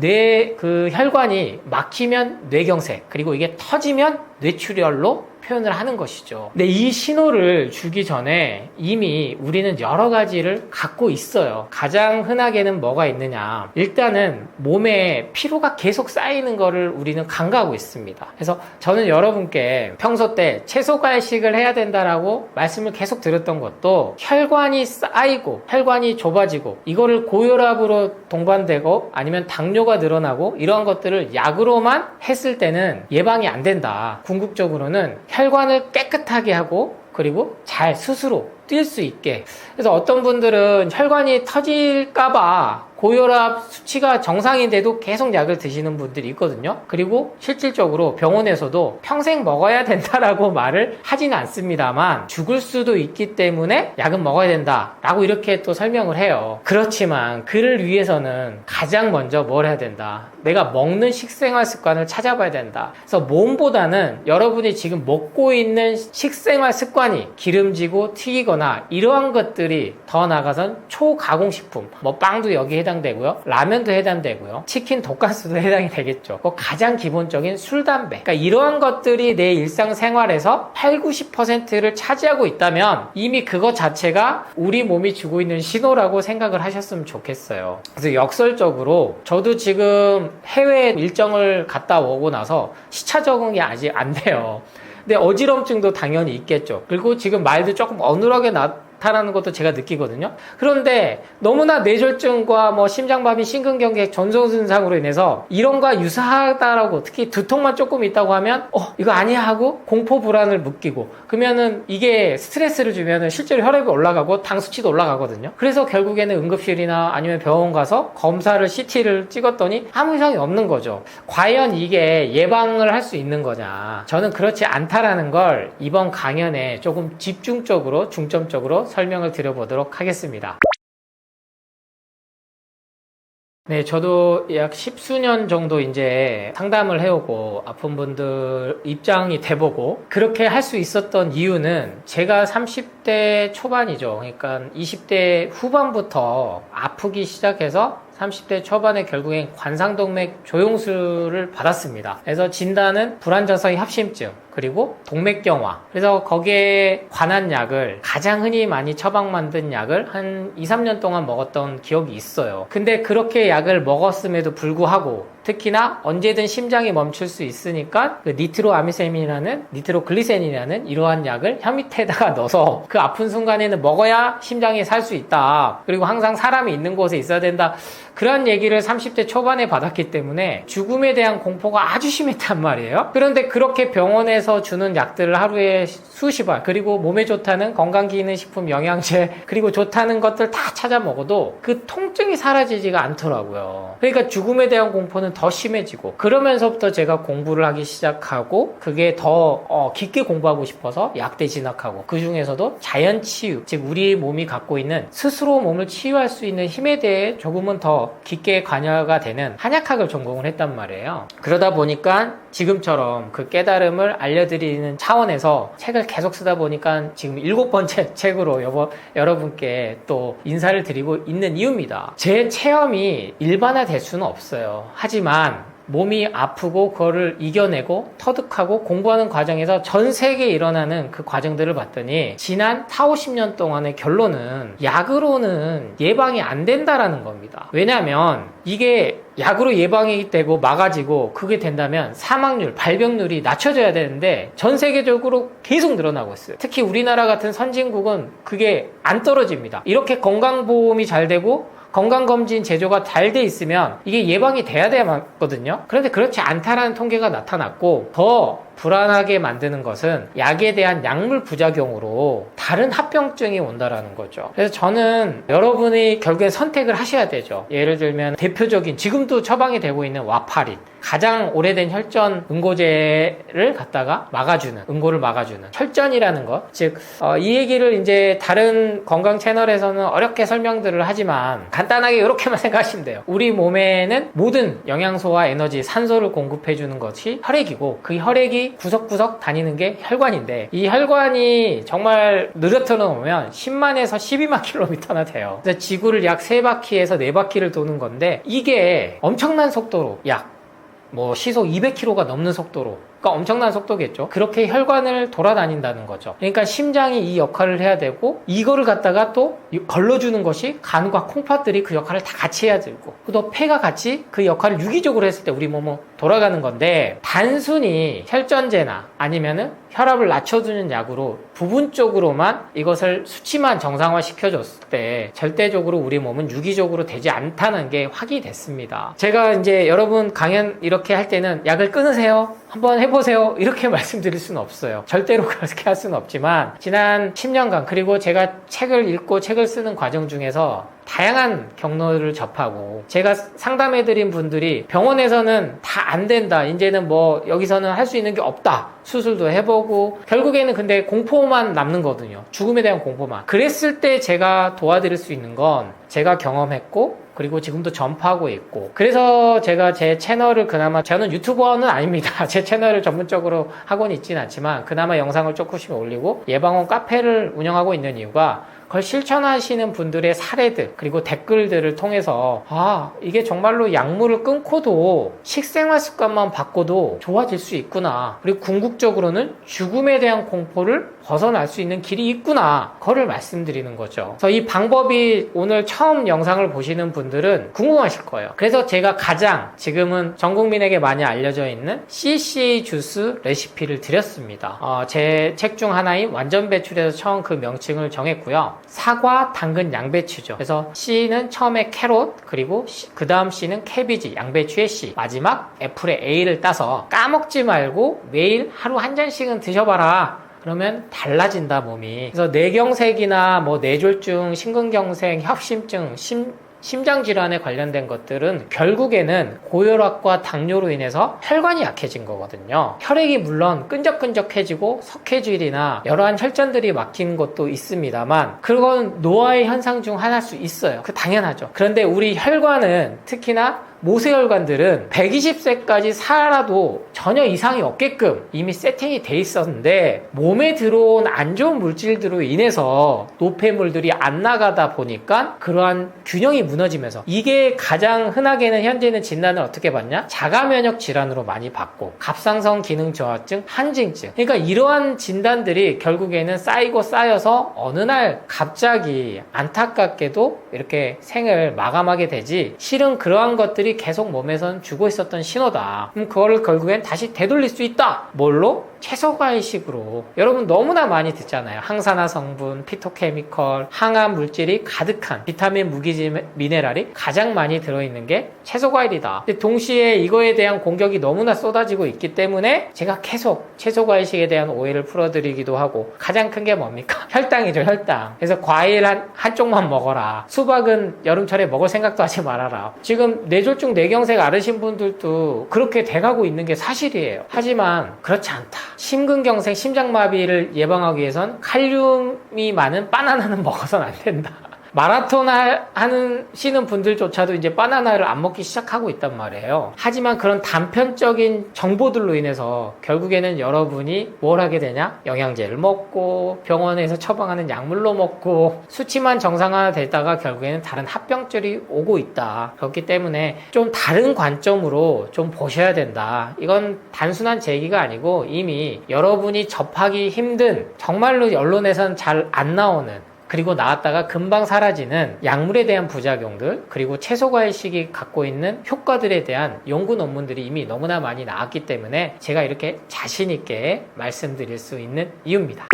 혈관이 막히면 뇌경색, 그리고 이게 터지면 뇌출혈로 표현을 하는 것이죠. 근데 이 신호를 주기 전에 이미 우리는 여러 가지를 갖고 있어요. 가장 흔하게는 뭐가 있느냐, 일단은 몸에 피로가 계속 쌓이는 거를 우리는 간과하고 있습니다. 그래서 저는 여러분께 평소 때 채소갈식을 해야 된다라고 말씀을 계속 드렸던 것도, 혈관이 쌓이고 혈관이 좁아지고 이거를 고혈압으로 동반되고 아니면 당뇨가 늘어나고 이러한 것들을 약으로만 했을 때는 예방이 안 된다. 궁극적으로는 혈관을 깨끗하게 하고 그리고 잘 스스로 뛸 수 있게. 그래서 어떤 분들은 혈관이 터질까봐 고혈압 수치가 정상인데도 계속 약을 드시는 분들이 있거든요. 그리고 실질적으로 병원에서도 평생 먹어야 된다라고 말을 하지는 않습니다만 죽을 수도 있기 때문에 약은 먹어야 된다라고 이렇게 또 설명을 해요. 그렇지만 그를 위해서는 가장 먼저 뭘 해야 된다, 내가 먹는 식생활 습관을 찾아봐야 된다. 그래서 몸보다는 여러분이 지금 먹고 있는 식생활 습관이 기름지고 튀기거나 이러한 것들이 더 나아가선 초가공식품, 뭐 빵도 여기에 해당되고요, 라면도 해당되고요, 치킨, 돈가스도 해당이 되겠죠. 가장 기본적인 술, 담배, 그러니까 이러한 것들이 내 일상생활에서 8, 90%를 차지하고 있다면 이미 그것 자체가 우리 몸이 주고 있는 신호라고 생각을 하셨으면 좋겠어요. 그래서 역설적으로 저도 지금 해외 일정을 갔다 오고 나서 시차 적응이 아직 안 돼요. 근데 어지럼증도 당연히 있겠죠. 그리고 지금 말도 조금 어눌하게 나타나는 것도 제가 느끼거든요. 그런데 너무나 뇌졸중과 뭐 심장마비, 심근경색, 전소증상으로 인해서 이런 거와 유사하다라고, 특히 두통만 조금 있다고 하면 이거 아니야 하고 공포 불안을 느끼고, 그러면은 이게 스트레스를 주면은 실제로 혈압이 올라가고 당 수치도 올라가거든요. 그래서 결국에는 응급실이나 아니면 병원 가서 검사를, CT를 찍었더니 아무 이상이 없는 거죠. 과연 이게 예방을 할 수 있는 거냐? 저는 그렇지 않다라는 걸 이번 강연에 조금 집중적으로, 중점적으로 설명을 드려보도록 하겠습니다. 네, 저도 약 10수년 정도 이제 상담을 해오고 아픈 분들 입장이 돼보고 그렇게 할 수 있었던 이유는, 제가 30대 초반이죠. 그러니까 20대 후반부터 아프기 시작해서 30대 초반에 결국엔 관상동맥 조영술을 받았습니다. 그래서 진단은 불안정성 협심증, 그리고 동맥경화. 그래서 거기에 관한 약을, 가장 흔히 많이 처방받은 약을 한 2, 3년 동안 먹었던 기억이 있어요. 근데 그렇게 약을 먹었음에도 불구하고, 특히나 언제든 심장이 멈출 수 있으니까 그 니트로아미세민이라는, 니트로글리세닌이라는 이러한 약을 혀 밑에다가 넣어서 그 아픈 순간에는 먹어야 심장이 살 수 있다. 그리고 항상 사람이 있는 곳에 있어야 된다. 그런 얘기를 30대 초반에 받았기 때문에 죽음에 대한 공포가 아주 심했단 말이에요. 그런데 그렇게 병원에서 주는 약들을 하루에 수십 알, 그리고 몸에 좋다는 건강기능식품, 영양제, 그리고 좋다는 것들 다 찾아 먹어도 그 통증이 사라지지가 않더라고요. 그러니까 죽음에 대한 공포는 더 심해지고, 그러면서부터 제가 공부를 하기 시작하고, 그게 더 깊게 공부하고 싶어서 약대 진학하고, 그 중에서도 자연치유, 즉 우리 몸이 갖고 있는 스스로 몸을 치유할 수 있는 힘에 대해 조금은 더 깊게 관여가 되는 한약학을 전공을 했단 말이에요. 그러다 보니까 지금처럼 그 깨달음을 알려드리는 차원에서 책을 계속 쓰다 보니까 지금 7번째 책으로 여러분께 또 인사를 드리고 있는 이유입니다. 제 체험이 일반화될 수는 없어요. 하지만 몸이 아프고 그거를 이겨내고 터득하고 공부하는 과정에서 전 세계에 일어나는 그 과정들을 봤더니 지난 4, 50년 동안의 결론은 약으로는 예방이 안 된다라는 겁니다. 왜냐하면 이게 약으로 예방이 되고 막아지고 그게 된다면 사망률, 발병률이 낮춰져야 되는데 전 세계적으로 계속 늘어나고 있어요. 특히 우리나라 같은 선진국은 그게 안 떨어집니다. 이렇게 건강보험이 잘 되고 건강검진 제도가 잘 돼 있으면 이게 예방이 돼야 되거든요. 그런데 그렇지 않다라는 통계가 나타났고, 더 불안하게 만드는 것은 약에 대한 약물 부작용으로 다른 합병증이 온다라는 거죠. 그래서 저는 여러분이 결국엔 선택을 하셔야 되죠. 예를 들면 대표적인, 지금도 처방이 되고 있는 와파린, 가장 오래된 혈전 응고제를 갖다가 막아주는, 응고를 막아주는 혈전이라는 것. 즉, 이 얘기를 이제 다른 건강 채널에서는 어렵게 설명들을 하지만 간단하게 이렇게만 생각하시면 돼요. 우리 몸에는 모든 영양소와 에너지, 산소를 공급해주는 것이 혈액이고, 그 혈액이 구석구석 다니는 게 혈관인데, 이 혈관이 정말 느려트려 놓으면 10만에서 12만 킬로미터나 돼요. 그래서 지구를 약 3바퀴에서 4바퀴를 도는 건데, 이게 엄청난 속도로 시속 200km가 넘는 속도로 그러니까 엄청난 속도겠죠. 그렇게 혈관을 돌아다닌다는 거죠. 그러니까 심장이 이 역할을 해야 되고 이거를 갖다가 또 걸러주는 것이 간과 콩팥들이 그 역할을 다 같이 해야 되고 또 폐가 같이 그 역할을 유기적으로 했을 때 우리 몸은 돌아가는 건데 단순히 혈전제나 아니면은 혈압을 낮춰주는 약으로 부분적으로만 이것을 수치만 정상화 시켜줬을 때 절대적으로 우리 몸은 유기적으로 되지 않다는 게 확인이 됐습니다. 제가 이제 여러분 강연 이렇게 할 때는 약을 끊으세요, 한번 해보세요 이렇게 말씀드릴 수는 없어요. 절대로 그렇게 할 수는 없지만 지난 10년간 그리고 제가 책을 읽고 책을 쓰는 과정 중에서 다양한 경로를 접하고 제가 상담해드린 분들이 병원에서는 다 안 된다, 이제는 뭐 여기서는 할 수 있는 게 없다, 수술도 해보고 결국에는 근데 공포만 남는 거거든요. 죽음에 대한 공포만. 그랬을 때 제가 도와드릴 수 있는 건 제가 경험했고 그리고 지금도 전파하고 있고, 그래서 제가 제 채널을 그나마, 저는 유튜버는 아닙니다. 제 채널을 전문적으로 하고는 있지는 않지만 그나마 영상을 조금씩 올리고 예방원 카페를 운영하고 있는 이유가 그걸 실천하시는 분들의 사례들 그리고 댓글들을 통해서 이게 정말로 약물을 끊고도 식생활 습관만 바꿔도 좋아질 수 있구나, 그리고 궁극적으로는 죽음에 대한 공포를 벗어날 수 있는 길이 있구나, 그거를 말씀드리는 거죠. 그래서 이 방법이 오늘 처음 영상을 보시는 분들은 궁금하실 거예요. 그래서 제가 가장 지금은 전 국민에게 많이 알려져 있는 CCA 주스 레시피를 드렸습니다. 제 책 중 하나인 완전 배출에서 처음 그 명칭을 정했고요. 사과, 당근, 양배추죠. 그래서 C는 처음에 캐롯, 그리고 그 다음 C는 캐비지, 양배추의 C, 마지막 애플의 A를 따서 까먹지 말고 매일 하루 한 잔씩은 드셔봐라. 그러면 달라진다, 몸이. 그래서 뇌경색이나 뭐 뇌졸중, 심근경색, 협심증, 심장질환에 관련된 것들은 결국에는 고혈압과 당뇨로 인해서 혈관이 약해진 거거든요. 혈액이 물론 끈적끈적해지고 석회질이나 여러한 혈전들이 막힌 것도 있습니다만 그건 노화의 현상 중 하나일 수 있어요. 그 당연하죠. 그런데 우리 혈관은 특히나 모세혈관들은 120세까지 살아도 전혀 이상이 없게끔 이미 세팅이 돼 있었는데 몸에 들어온 안 좋은 물질들로 인해서 노폐물들이 안 나가다 보니까 그러한 균형이 무너지면서, 이게 가장 흔하게는 현재는 진단을 어떻게 받냐? 자가면역 질환으로 많이 받고 갑상선 기능 저하증, 한증증. 그러니까 이러한 진단들이 결국에는 쌓이고 쌓여서 어느 날 갑자기 안타깝게도 이렇게 생을 마감하게 되지, 실은 그러한 것들이 계속 몸에선 주고 있었던 신호다. 그럼 그거를 결국엔 다시 되돌릴 수 있다. 뭘로? 채소과일식으로. 여러분 너무나 많이 듣잖아요. 항산화 성분, 피토케미컬, 항암 물질이 가득한 비타민, 무기질, 미네랄이 가장 많이 들어있는 게 채소과일이다. 근데 동시에 이거에 대한 공격이 너무나 쏟아지고 있기 때문에 제가 계속 채소과일식에 대한 오해를 풀어드리기도 하고, 가장 큰 게 뭡니까? 혈당이죠, 혈당. 그래서 과일 한쪽만 먹어라. 수박은 여름철에 먹을 생각도 하지 말아라. 지금 뇌졸중, 뇌경색 앓으신 분들도 그렇게 돼가고 있는 게 사실이에요. 하지만 그렇지 않다. 심근경색, 심장마비를 예방하기 위해선 칼륨이 많은 바나나는 먹어서는 안 된다. 마라톤 하시는 분들조차도 이제 바나나를 안 먹기 시작하고 있단 말이에요. 하지만 그런 단편적인 정보들로 인해서 결국에는 여러분이 뭘 하게 되냐? 영양제를 먹고 병원에서 처방하는 약물로 먹고 수치만 정상화되다가 결국에는 다른 합병증이 오고 있다. 그렇기 때문에 좀 다른 관점으로 좀 보셔야 된다. 이건 단순한 제기가 아니고 이미 여러분이 접하기 힘든, 정말로 언론에서는 잘 안 나오는, 그리고 나왔다가 금방 사라지는 약물에 대한 부작용들, 그리고 채소과일식이 갖고 있는 효과들에 대한 연구 논문들이 이미 너무나 많이 나왔기 때문에 제가 이렇게 자신 있게 말씀드릴 수 있는 이유입니다.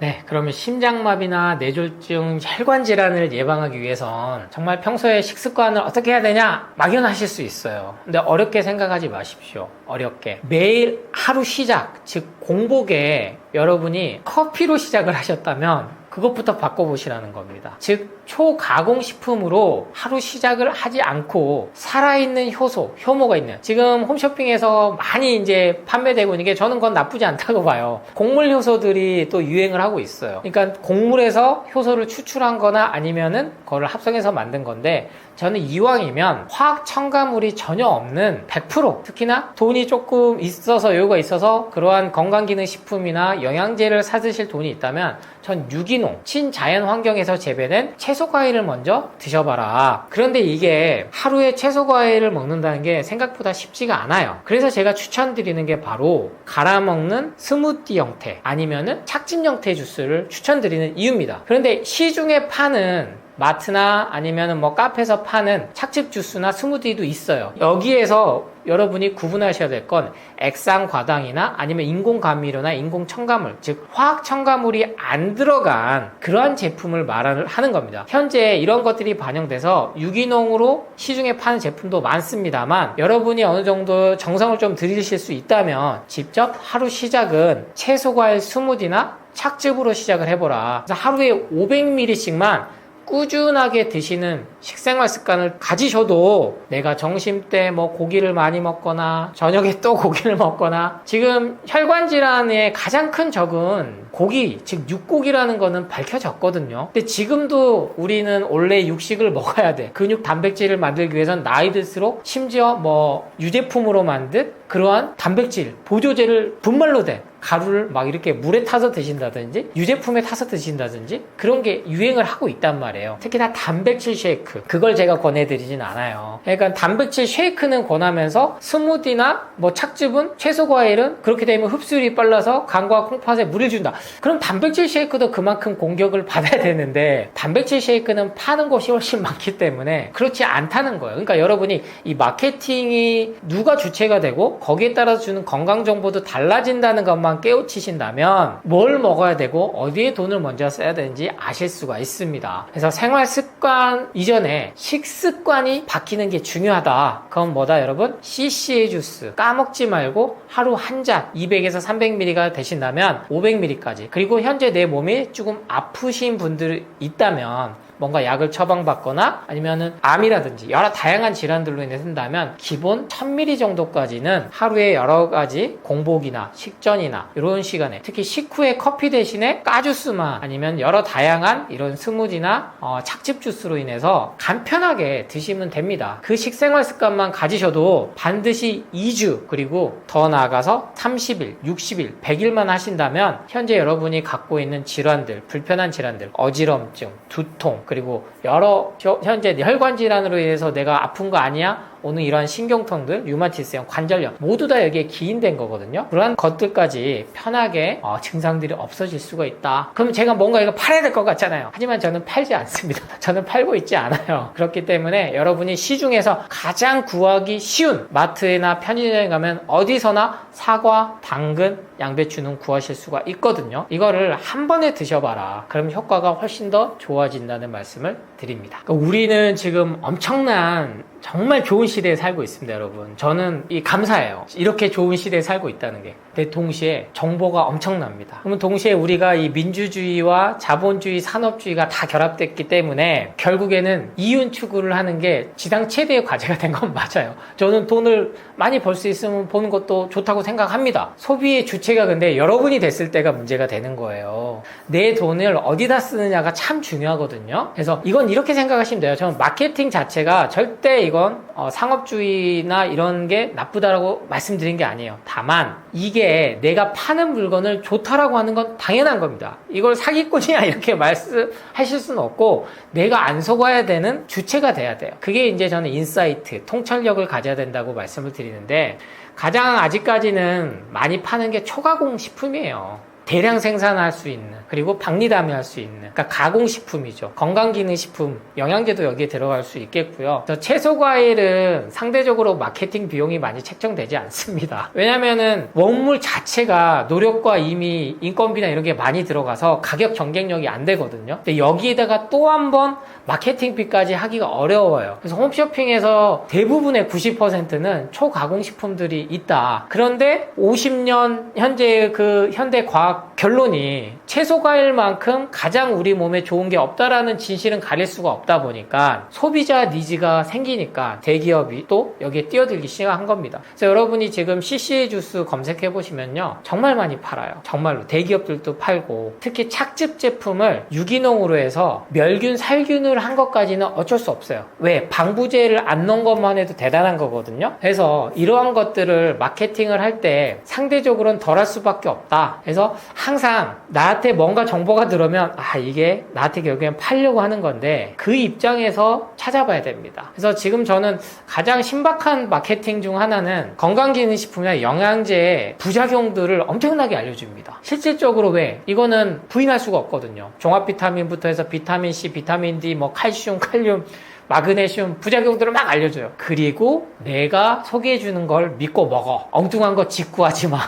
네, 그러면 심장마비나 뇌졸중, 혈관 질환을 예방하기 위해선 정말 평소에 식습관을 어떻게 해야 되냐? 막연하실 수 있어요. 근데 어렵게 생각하지 마십시오. 어렵게. 매일 하루 시작, 즉 공복에 여러분이 커피로 시작을 하셨다면 그것부터 바꿔보시라는 겁니다. 즉 초가공식품으로 하루 시작을 하지 않고 살아있는 효소, 효모가 있는, 지금 홈쇼핑에서 많이 이제 판매되고 있는 게 저는 그건 나쁘지 않다고 봐요. 곡물 효소들이 또 유행을 하고 있어요. 그러니까 곡물에서 효소를 추출한 거나 아니면은 그거를 합성해서 만든 건데 저는 이왕이면 화학 첨가물이 전혀 없는 100%, 특히나 돈이 조금 있어서 여유가 있어서 그러한 건강기능식품이나 영양제를 사드실 돈이 있다면 전 유기농, 친자연 환경에서 재배된 채소과일을 먼저 드셔봐라. 그런데 이게 하루에 채소과일을 먹는다는 게 생각보다 쉽지가 않아요. 그래서 제가 추천드리는 게 바로 갈아 먹는 스무디 형태 아니면은 착즙 형태의 주스를 추천드리는 이유입니다. 그런데 시중에 파는 마트나 아니면 뭐 카페에서 파는 착즙 주스나 스무디도 있어요. 여기에서 여러분이 구분하셔야 될 건 액상과당이나 아니면 인공감미료나 인공첨가물, 즉 화학 첨가물이 안 들어간 그러한 제품을 말하는 겁니다. 현재 이런 것들이 반영돼서 유기농으로 시중에 파는 제품도 많습니다만 여러분이 어느 정도 정성을 좀 들이실 수 있다면 직접 하루 시작은 채소과일 스무디나 착즙으로 시작을 해보라. 그래서 하루에 500ml씩만 꾸준하게 드시는 식생활 습관을 가지셔도 내가 점심때 뭐 고기를 많이 먹거나 저녁에 또 고기를 먹거나 지금 혈관 질환의 가장 큰 적은 고기, 즉 육고기라는 거는 밝혀졌거든요. 근데 지금도 우리는 원래 육식을 먹어야 돼. 근육 단백질을 만들기 위해서는 나이 들수록 심지어 뭐 유제품으로 만든 그러한 단백질, 보조제를 분말로 된 가루를 막 이렇게 물에 타서 드신다든지 유제품에 타서 드신다든지 그런 게 유행을 하고 있단 말이에요. 특히나 단백질 쉐이크, 그걸 제가 권해드리진 않아요. 그러니까 단백질 쉐이크는 권하면서 스무디나 뭐 착즙은 채소과일은 그렇게 되면 흡수율이 빨라서 간과 콩팥에 물을 준다. 그럼 단백질 쉐이크도 그만큼 공격을 받아야 되는데 단백질 쉐이크는 파는 곳이 훨씬 많기 때문에 그렇지 않다는 거예요. 그러니까 여러분이 이 마케팅이 누가 주체가 되고 거기에 따라서 주는 건강 정보도 달라진다는 것만 깨우치신다면 뭘 먹어야 되고 어디에 돈을 먼저 써야 되는지 아실 수가 있습니다. 그래서 생활 습관 이전에 식습관이 바뀌는 게 중요하다. 그건 뭐다 여러분? CCA 주스 까먹지 말고 하루 한 잔 200에서 300ml가 되신다면 500ml까지. 그리고 현재 내 몸이 조금 아프신 분들이 있다면 뭔가 약을 처방받거나 아니면은 암이라든지 여러 다양한 질환들로 인해 쓴다면 기본 1000ml 정도까지는 하루에 여러 가지 공복이나 식전이나 이런 시간에 특히 식후에 커피 대신에 까주스만 아니면 여러 다양한 이런 스무디나 착즙 주스로 인해서 간편하게 드시면 됩니다. 그 식생활 습관만 가지셔도 반드시 2주 그리고 더 나아가서 30일, 60일, 100일만 하신다면 현재 여러분이 갖고 있는 질환들, 불편한 질환들, 어지럼증, 두통 그리고 여러 현재 혈관 질환으로 인해서 내가 아픈 거 아니야? 오늘 이러한 신경통들, 류마티스형, 관절염 모두 다 여기에 기인된 거거든요. 그러한 것들까지 편하게 증상들이 없어질 수가 있다. 그럼 제가 뭔가 이거 팔아야 될 것 같잖아요. 하지만 저는 팔지 않습니다. 저는 팔고 있지 않아요. 그렇기 때문에 여러분이 시중에서 가장 구하기 쉬운 마트나 편의점에 가면 어디서나 사과, 당근, 양배추는 구하실 수가 있거든요. 이거를 한 번에 드셔봐라. 그럼 효과가 훨씬 더 좋아진다는 말씀을 드립니다. 그러니까 우리는 지금 엄청난 정말 좋은 시대에 살고 있습니다, 여러분. 저는 감사해요. 이렇게 좋은 시대에 살고 있다는 게. 근데 동시에 정보가 엄청납니다. 그러면 동시에 우리가 이 민주주의와 자본주의, 산업주의가 다 결합됐기 때문에 결국에는 이윤 추구를 하는 게 지상 최대의 과제가 된 건 맞아요. 저는 돈을 많이 벌 수 있으면 버는 것도 좋다고 생각합니다. 소비의 주체가 근데 여러분이 됐을 때가 문제가 되는 거예요. 내 돈을 어디다 쓰느냐가 참 중요하거든요. 그래서 이건 이렇게 생각하시면 돼요. 저는 마케팅 자체가 절대 이건 상업주의나 이런 게 나쁘다라고 말씀드린 게 아니에요. 다만 이게 내가 파는 물건을 좋다라고 하는 건 당연한 겁니다. 이걸 사기꾼이야 이렇게 말씀하실 수는 없고 내가 안 속아야 되는 주체가 돼야 돼요. 그게 이제 저는 인사이트, 통찰력을 가져야 된다고 말씀을 드리는데 가장 아직까지는 많이 파는 게 초가공 식품이에요. 대량 생산할 수 있는 그리고 박리담회 할 수 있는 그러니까 가공식품이죠. 건강기능식품, 영양제도 여기에 들어갈 수 있겠고요. 채소과일은 상대적으로 마케팅 비용이 많이 책정되지 않습니다. 왜냐면은 원물 자체가 노력과 이미 인건비나 이런 게 많이 들어가서 가격 경쟁력이 안 되거든요. 근데 여기에다가 또 한 번 마케팅비까지 하기가 어려워요. 그래서 홈쇼핑에서 대부분의 90%는 초가공식품들이 있다. 그런데 50년 현재 그 현대 과학 막 결론이 채소 과일만큼 가장 우리 몸에 좋은 게 없다라는 진실은 가릴 수가 없다 보니까 소비자 니즈가 생기니까 대기업이 또 여기에 뛰어들기 시작한 겁니다. 그래서 여러분이 지금 CCA 주스 검색해 보시면요, 정말 많이 팔아요. 정말로 대기업들도 팔고, 특히 착즙 제품을 유기농으로 해서 멸균, 살균을 한 것까지는 어쩔 수 없어요. 왜? 방부제를 안 넣은 것만 해도 대단한 거거든요. 그래서 이러한 것들을 마케팅을 할 때 상대적으로는 덜할 수밖에 없다. 그래서 항상 나한테 뭔가 정보가 들어오면 이게 나한테 결국엔 팔려고 하는 건데 그 입장에서 찾아봐야 됩니다. 그래서 지금 저는 가장 신박한 마케팅 중 하나는 건강기능식품이나 영양제의 부작용들을 엄청나게 알려줍니다. 실질적으로 왜? 이거는 부인할 수가 없거든요. 종합비타민부터 해서 비타민C, 비타민D, 칼슘, 칼륨, 마그네슘 부작용들을 막 알려줘요. 그리고 내가 소개해주는 걸 믿고 먹어. 엉뚱한 거 직구하지 마.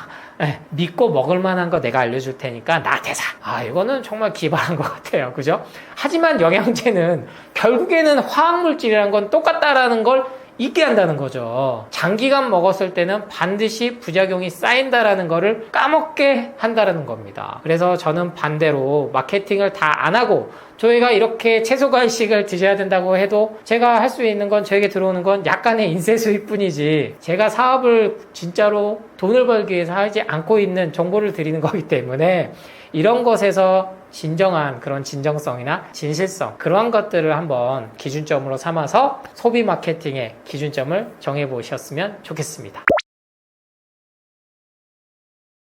믿고 먹을 만한 거 내가 알려줄 테니까 나한테 사. 이거는 정말 기발한 것 같아요. 그죠? 하지만 영양제는 결국에는 화학물질이란 건 똑같다라는 걸 잊게 한다는 거죠. 장기간 먹었을 때는 반드시 부작용이 쌓인다라는 거를 까먹게 한다는 겁니다. 그래서 저는 반대로 마케팅을 다 안 하고, 저희가 이렇게 채소과일식을 드셔야 된다고 해도 제가 할 수 있는 건, 저에게 들어오는 건 약간의 인쇄 수입 뿐이지, 제가 사업을 진짜로 돈을 벌기 위해서 하지 않고 있는 정보를 드리는 거기 때문에 이런 것에서 진정한 그런 진정성이나 진실성, 그러한 것들을 한번 기준점으로 삼아서 소비 마케팅의 기준점을 정해보셨으면 좋겠습니다.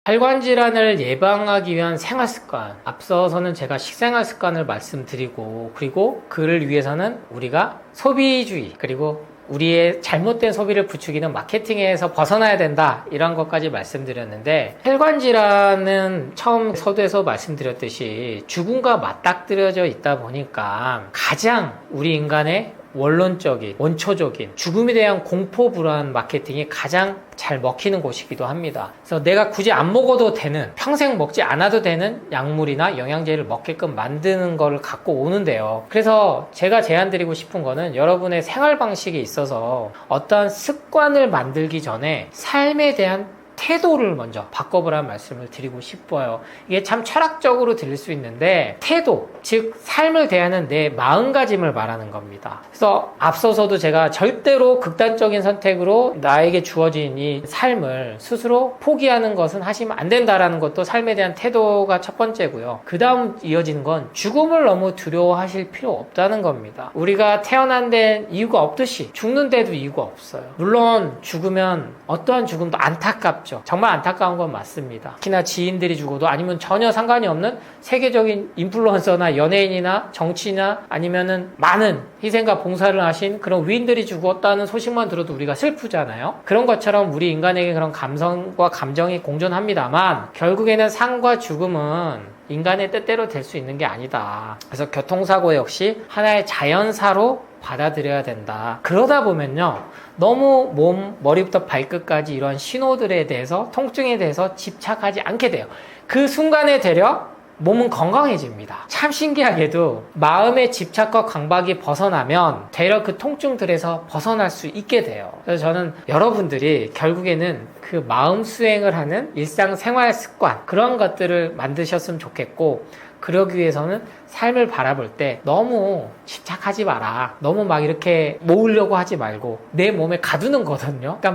혈관 질환을 예방하기 위한 생활습관, 앞서서는 제가 식생활 습관을 말씀드리고, 그리고 그를 위해서는 우리가 소비주의, 그리고 우리의 잘못된 소비를 부추기는 마케팅에서 벗어나야 된다, 이런 것까지 말씀드렸는데, 혈관 질환은 처음 서두에서 말씀드렸듯이 죽음과 맞닥뜨려져 있다 보니까 가장 우리 인간의 원론적인, 원초적인 죽음에 대한 공포 불안 마케팅이 가장 잘 먹히는 곳이기도 합니다. 그래서 내가 굳이 안 먹어도 되는, 평생 먹지 않아도 되는 약물이나 영양제를 먹게끔 만드는 걸 갖고 오는데요. 그래서 제가 제안드리고 싶은 거는, 여러분의 생활 방식에 있어서 어떠한 습관을 만들기 전에 삶에 대한 태도를 먼저 바꿔보라는 말씀을 드리고 싶어요. 이게 참 철학적으로 들릴 수 있는데, 태도, 즉 삶을 대하는 내 마음가짐을 말하는 겁니다. 그래서 앞서서도 제가 절대로 극단적인 선택으로 나에게 주어진 이 삶을 스스로 포기하는 것은 하시면 안 된다라는 것도 삶에 대한 태도가 첫 번째고요. 그 다음 이어지는 건 죽음을 너무 두려워하실 필요 없다는 겁니다. 우리가 태어난 데는 이유가 없듯이 죽는 데도 이유가 없어요. 물론 죽으면 어떠한 죽음도 안타깝죠. 정말 안타까운 건 맞습니다. 특히나 지인들이 죽어도, 아니면 전혀 상관이 없는 세계적인 인플루언서나 연예인이나 정치나 아니면은 많은 희생과 봉사를 하신 그런 위인들이 죽었다는 소식만 들어도 우리가 슬프잖아요. 그런 것처럼 우리 인간에게 그런 감성과 감정이 공존합니다만, 결국에는 삶과 죽음은 인간의 뜻대로 될 수 있는 게 아니다. 그래서 교통사고 역시 하나의 자연사로 받아들여야 된다. 그러다 보면요, 너무 몸, 머리부터 발끝까지 이런 신호들에 대해서, 통증에 대해서 집착하지 않게 돼요. 그 순간에 되려 몸은 건강해집니다. 참 신기하게도 마음의 집착과 강박이 벗어나면 되려 그 통증들에서 벗어날 수 있게 돼요. 그래서 저는 여러분들이 결국에는 그 마음 수행을 하는 일상생활 습관, 그런 것들을 만드셨으면 좋겠고, 그러기 위해서는 삶을 바라볼 때 너무 집착하지 마라. 너무 막 이렇게 모으려고 하지 말고 내 몸에 가두는 거거든요. 그러니까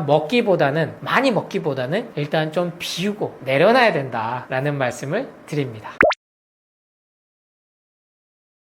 많이 먹기보다는 일단 좀 비우고 내려놔야 된다라는 말씀을 드립니다.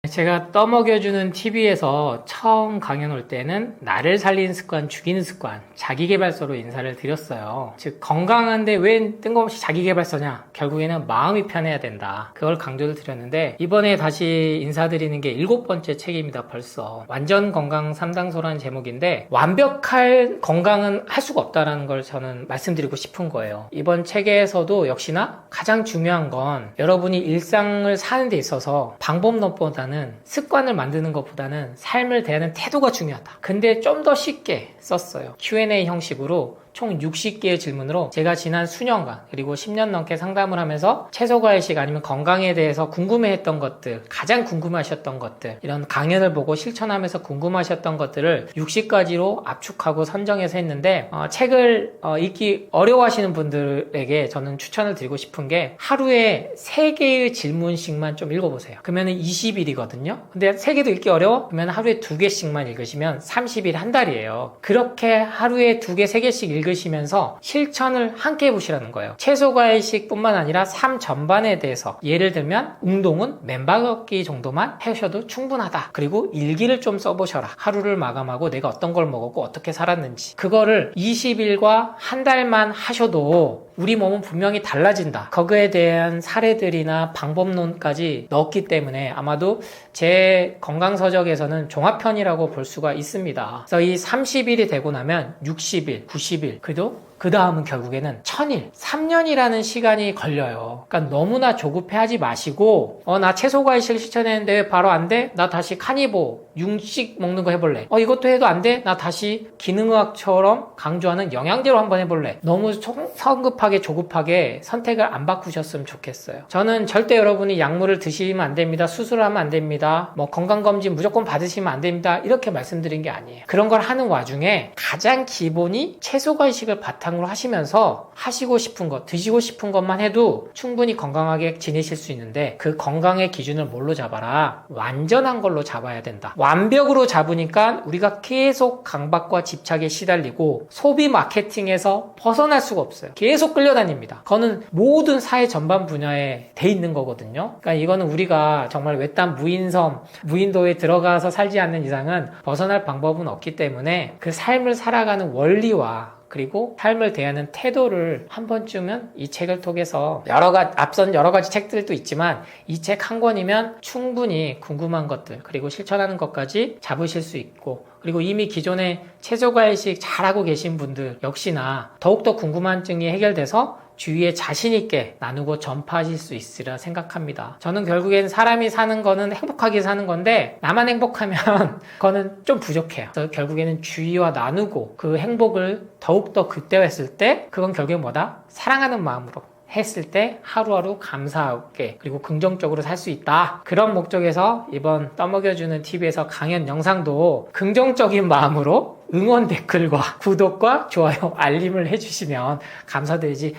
제가 떠먹여주는 TV에서 처음 강연 올 때는 나를 살리는 습관, 죽이는 습관, 자기계발서로 인사를 드렸어요. 즉, 건강한데 왜 뜬금없이 자기계발서냐? 결국에는 마음이 편해야 된다. 그걸 강조를 드렸는데, 이번에 다시 인사드리는 게 7번째 책입니다. 벌써 완전 건강 3단소라는 제목인데, 완벽할 건강은 할 수가 없다는 걸 저는 말씀드리고 싶은 거예요. 이번 책에서도 역시나 가장 중요한 건, 여러분이 일상을 사는 데 있어서 방법론보다는 습관을 만드는 것보다는 삶을 대하는 태도가 중요하다. 근데 좀 더 쉽게 썼어요. Q&A 형식으로 총 60개의 질문으로 제가 지난 수년간 그리고 10년 넘게 상담을 하면서 채소과일식 아니면 건강에 대해서 궁금해했던 것들, 가장 궁금하셨던 것들, 이런 강연을 보고 실천하면서 궁금하셨던 것들을 60가지로 압축하고 선정해서 했는데 책을 읽기 어려워하시는 분들에게 저는 추천을 드리고 싶은 게 하루에 3개의 질문씩만 좀 읽어보세요. 그러면 20일이거든요. 근데 3개도 읽기 어려워? 그러면 하루에 2개씩만 읽으시면 30일 한 달이에요. 그렇게 하루에 2개, 3개씩 읽으시면서 실천을 함께 해보시라는 거예요. 채소과일식 뿐만 아니라 삶 전반에 대해서 예를 들면 운동은 맨발 걷기 정도만 하셔도 충분하다. 그리고 일기를 좀 써보셔라. 하루를 마감하고 내가 어떤 걸 먹었고 어떻게 살았는지. 그거를 20일과 한 달만 하셔도 우리 몸은 분명히 달라진다. 거기에 대한 사례들이나 방법론까지 넣었기 때문에 아마도 제 건강서적에서는 종합편이라고 볼 수가 있습니다. 그래서 이 30일이 되고 나면 60일, 90일, 그래도 그 다음은 결국에는 1000일, 3년이라는 시간이 걸려요. 그러니까 너무나 조급해하지 마시고 나 채소과일식 실천했는데 왜 바로 안 돼? 나 다시 카니보, 육식 먹는 거 해볼래. 이것도 해도 안 돼? 나 다시 기능의학처럼 강조하는 영양제로 한번 해볼래. 너무 성급하게 조급하게 선택을 안 바꾸셨으면 좋겠어요. 저는 절대 여러분이 약물을 드시면 안 됩니다. 수술을 하면 안 됩니다. 건강검진 무조건 받으시면 안 됩니다. 이렇게 말씀드린 게 아니에요. 그런 걸 하는 와중에 가장 기본이 채소과일식을 바탕으로 하시면서 하시고 싶은 것, 드시고 싶은 것만 해도 충분히 건강하게 지내실 수 있는데 그 건강의 기준을 뭘로 잡아라? 완전한 걸로 잡아야 된다. 완벽으로 잡으니까 우리가 계속 강박과 집착에 시달리고 소비 마케팅에서 벗어날 수가 없어요. 계속 끌려다닙니다. 그거는 모든 사회 전반 분야에 돼 있는 거거든요. 그러니까 이거는 우리가 정말 외딴 무인섬, 무인도에 들어가서 살지 않는 이상은 벗어날 방법은 없기 때문에 그 삶을 살아가는 원리와 그리고 삶을 대하는 태도를 한 번쯤은 이 책을 통해서 앞선 여러 가지 책들도 있지만 이 책 한 권이면 충분히 궁금한 것들 그리고 실천하는 것까지 잡으실 수 있고 그리고 이미 기존에 채소과일식 잘하고 계신 분들 역시나 더욱더 궁금한증이 해결돼서 주위에 자신있게 나누고 전파하실 수 있으리라 생각합니다. 저는 결국엔 사람이 사는 거는 행복하게 사는 건데 나만 행복하면 그거는 좀 부족해요. 그래서 결국에는 주위와 나누고 그 행복을 더욱더 극대화했을 때 그건 결국엔 뭐다? 사랑하는 마음으로 했을 때 하루하루 감사하게 그리고 긍정적으로 살 수 있다. 그런 목적에서 이번 떠먹여주는 TV에서 강연 영상도 긍정적인 마음으로 응원 댓글과 구독과 좋아요, 알림을 해주시면 감사드리지.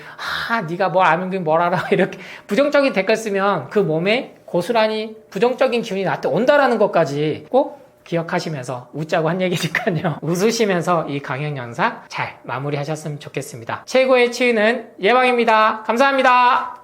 네가 뭘 아는 뭘 알아? 이렇게 부정적인 댓글 쓰면 그 몸에 고스란히 부정적인 기운이 나한테 온다라는 것까지 꼭 기억하시면서 웃자고 한 얘기니까요. 웃으시면서 이 강연 영상 잘 마무리하셨으면 좋겠습니다. 최고의 치유는 예방입니다. 감사합니다.